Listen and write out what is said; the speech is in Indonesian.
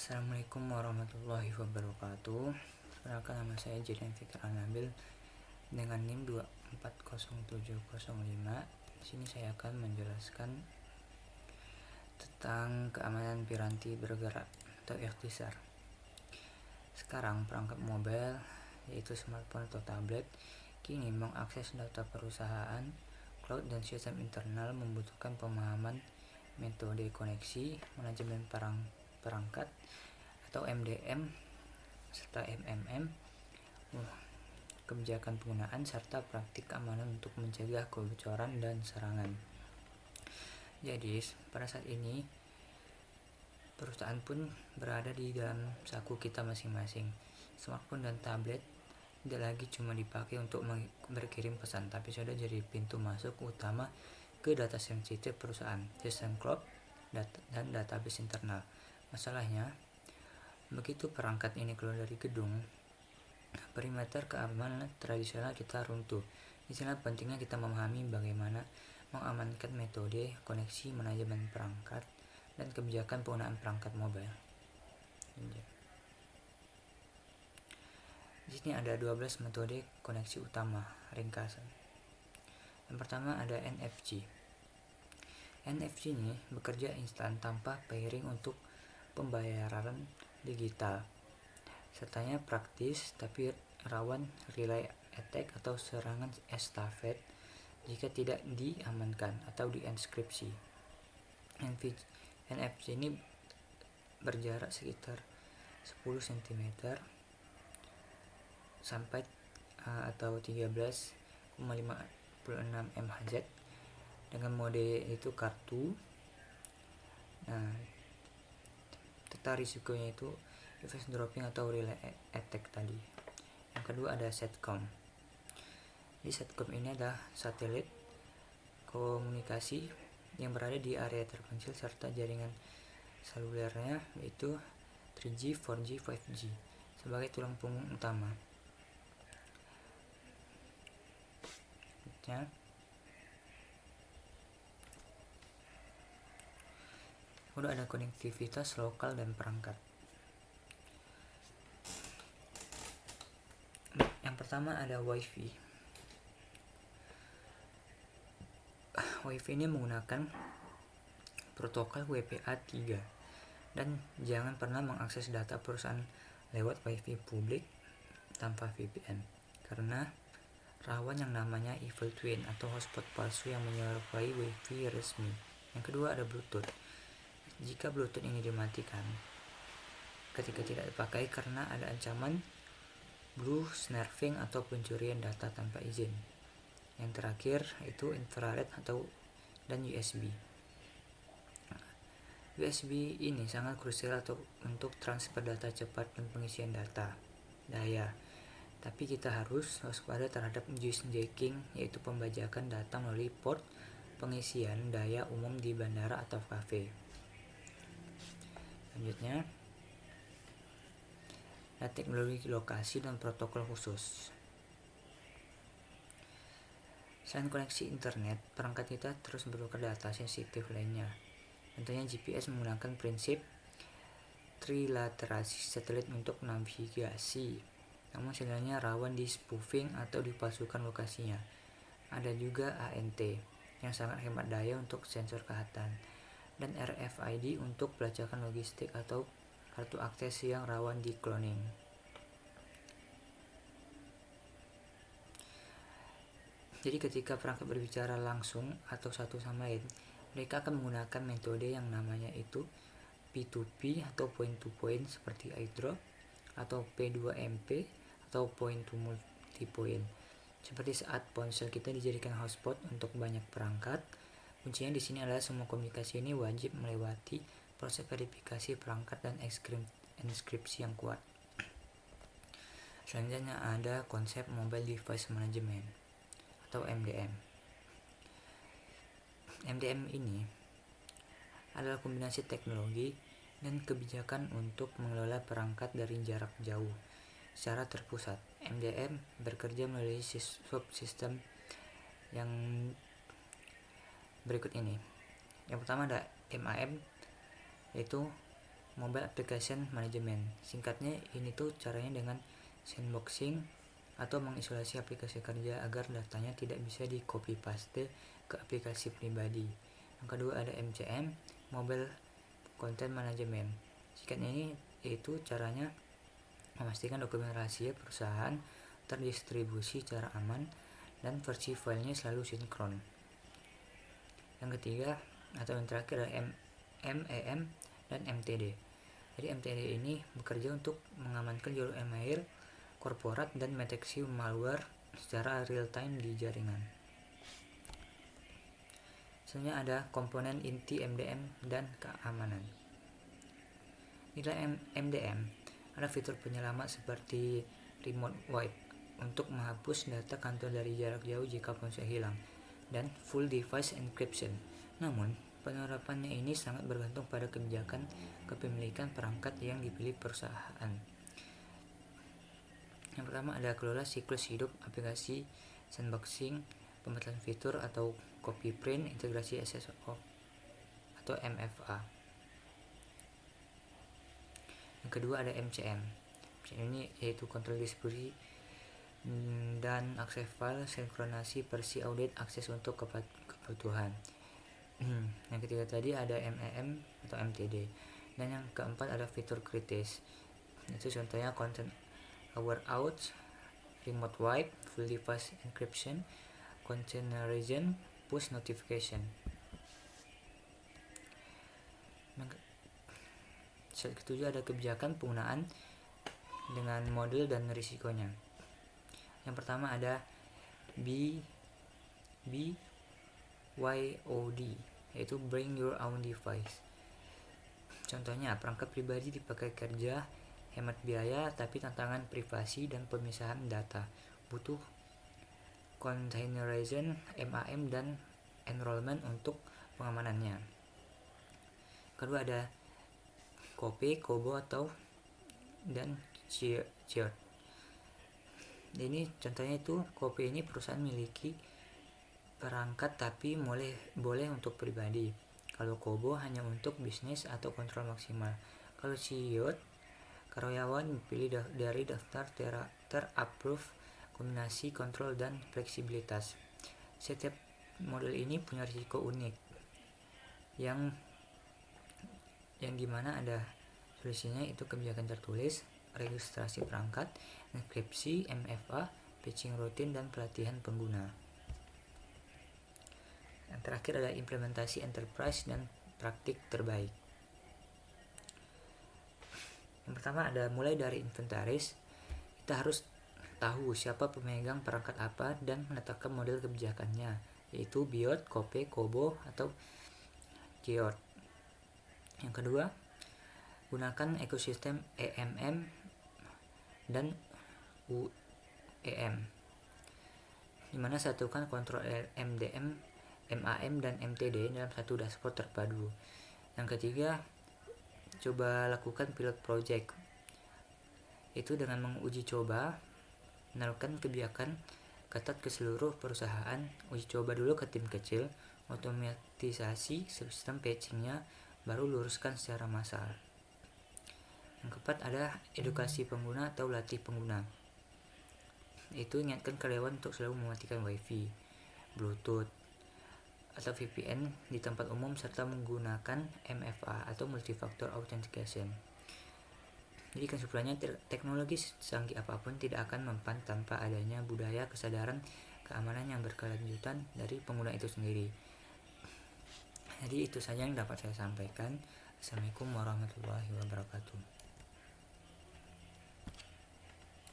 Assalamualaikum warahmatullahi wabarakatuh. Perkenalkan, nama saya Jidan Fikar Anabil dengan NIM 240705. Di sini saya akan menjelaskan tentang keamanan piranti bergerak atau ikhtisar. Sekarang perangkat mobile yaitu smartphone atau tablet kini mengakses data perusahaan, cloud dan sistem internal membutuhkan pemahaman metode koneksi, manajemen perangkat atau MDM serta MMM, kebijakan penggunaan serta praktik keamanan untuk mencegah kebocoran dan serangan. Jadi pada saat ini perusahaan pun berada di dalam saku kita masing-masing. Smartphone dan tablet tidak lagi cuma dipakai untuk berkirim pesan, tapi sudah jadi pintu masuk utama ke data sensitif perusahaan, sistem cloud, dan database internal. Masalahnya, begitu perangkat ini keluar dari gedung, perimeter keamanan tradisional kita runtuh. Di sana pentingnya kita memahami bagaimana mengamankan metode koneksi, manajemen perangkat, dan kebijakan penggunaan perangkat mobile. Di sini ada 12 metode koneksi utama ringkasan. Yang pertama ada NFC. NFC ini bekerja instan tanpa pairing untuk pembayaran digital. Sertanya praktis tapi rawan relay attack atau serangan estafet jika tidak diamankan atau dienkripsi. NFC ini berjarak sekitar 10 cm sampai atau 13,56 MHz dengan mode itu kartu. Nah, tentang risikonya itu device dropping atau relay attack tadi. Yang kedua ada Satcom. Di Satcom ini adalah satelit komunikasi yang berada di area terpencil serta jaringan selulernya yaitu 3G, 4G, 5G sebagai tulang punggung utama. Udah ada konektivitas lokal dan perangkat. Yang pertama ada WiFi. WiFi ini menggunakan protokol WPA 3 dan jangan pernah mengakses data perusahaan lewat WiFi publik tanpa VPN karena rawan yang namanya evil twin atau hotspot palsu yang menyerupai WiFi resmi. Yang kedua ada Bluetooth. Jika Bluetooth ini dimatikan ketika tidak dipakai karena ada ancaman blue sniffing atau pencurian data tanpa izin. Yang terakhir itu infrared dan USB. USB ini sangat krusial untuk transfer data cepat dan pengisian daya. Tapi kita harus waspada terhadap jacking, yaitu pembajakan data melalui port pengisian daya umum di bandara atau kafe. Selanjutnya, ada teknologi lokasi dan protokol khusus. Selain koneksi internet, perangkat kita terus bertukar data sensitif lainnya. Contohnya GPS menggunakan prinsip trilaterasi satelit untuk navigasi. Namun sebenarnya rawan di spoofing atau dipalsukan lokasinya. Ada juga ANT yang sangat hemat daya untuk sensor kehatan dan RFID untuk pelacakan logistik atau kartu akses yang rawan di cloning. Jadi ketika perangkat berbicara langsung atau satu sama lain, mereka akan menggunakan metode yang namanya itu P2P atau point to point seperti airdrop atau P2MP atau point to multipoint. Seperti saat ponsel kita dijadikan hotspot untuk banyak perangkat, kuncinya di sini adalah semua komunikasi ini wajib melewati proses verifikasi perangkat dan enkripsi yang kuat. Selanjutnya ada konsep Mobile Device Management atau MDM. MDM ini adalah kombinasi teknologi dan kebijakan untuk mengelola perangkat dari jarak jauh secara terpusat. MDM bekerja melalui subsistem yang berikut ini. Yang pertama ada MAM, yaitu Mobile Application Management. Singkatnya, ini tuh caranya dengan sandboxing atau mengisolasi aplikasi kerja agar datanya tidak bisa di copy paste ke aplikasi pribadi. Yang kedua ada MCM, Mobile Content Management. Singkatnya ini yaitu caranya memastikan dokumen rahasia perusahaan terdistribusi secara aman dan versi filenya selalu sinkron. Yang ketiga atau yang terakhir ada MEM dan MTD. Jadi MTD ini bekerja untuk mengamankan jalur email korporat dan mendeteksi malware secara real time di jaringan. Selanjutnya ada komponen inti MDM dan keamanan. Nilai MDM ada fitur penyelamat seperti remote wipe untuk menghapus data kantor dari jarak jauh jika ponsel hilang, dan full device encryption. Namun, penerapannya ini sangat bergantung pada kebijakan kepemilikan perangkat yang dipilih perusahaan. Yang pertama ada kelola siklus hidup aplikasi, sandboxing, pembatasan fitur atau copy print, integrasi SSO atau MFA. Yang kedua ada MCM. MCM ini yaitu kontrol distribusi dan akses file, sinkronasi, versi, audit, akses untuk kebutuhan. Yang ketiga tadi ada MEM atau MTD. Dan yang keempat ada fitur kritis. Itu contohnya content aware out, remote wipe, full device encryption, containerization, push notification. Ketujuh ada kebijakan penggunaan dengan model dan risikonya. Yang pertama ada BYOD, yaitu bring your own device. Contohnya perangkat pribadi dipakai kerja, hemat biaya, tapi tantangan privasi dan pemisahan data. Butuh containerization, MAM, dan enrollment untuk pengamanannya. Kedua ada Kope, Kobo atau dan Chiot. Ini contohnya itu Kope ini perusahaan miliki perangkat tapi boleh untuk pribadi. Kalau Kobo hanya untuk bisnis atau kontrol maksimal. Kalau Chiot, karyawan dipilih dari daftar ter-approve, kombinasi kontrol dan fleksibilitas. Setiap model ini punya risiko unik yang dimana ada solusinya itu kebijakan tertulis, registrasi perangkat, enkripsi, MFA, patching rutin, dan pelatihan pengguna. Yang terakhir ada implementasi enterprise dan praktik terbaik. Yang pertama ada mulai dari inventaris. Kita harus tahu siapa pemegang perangkat apa dan menetapkan model kebijakannya, yaitu BIOD, Kope, Kobo, atau Chiot. Yang kedua, gunakan ekosistem EMM dan UEM, di mana satukan kontrol MDM, MAM, dan MTD dalam satu dashboard terpadu. Yang ketiga, coba lakukan pilot project, itu dengan menguji coba, menerapkan kebijakan ketat ke seluruh perusahaan, uji coba dulu ke tim kecil, otomatisasi sistem patchingnya, baru luruskan secara massal. Yang keempat ada edukasi pengguna atau latih pengguna. Itu ingatkan karyawan untuk selalu mematikan WiFi, Bluetooth, atau VPN di tempat umum serta menggunakan MFA atau multifactor authentication. Jadi kesimpulannya, teknologi secanggih apapun tidak akan mempan tanpa adanya budaya kesadaran keamanan yang berkelanjutan dari pengguna itu sendiri. Jadi itu saja yang dapat saya sampaikan. Assalamualaikum warahmatullahi wabarakatuh.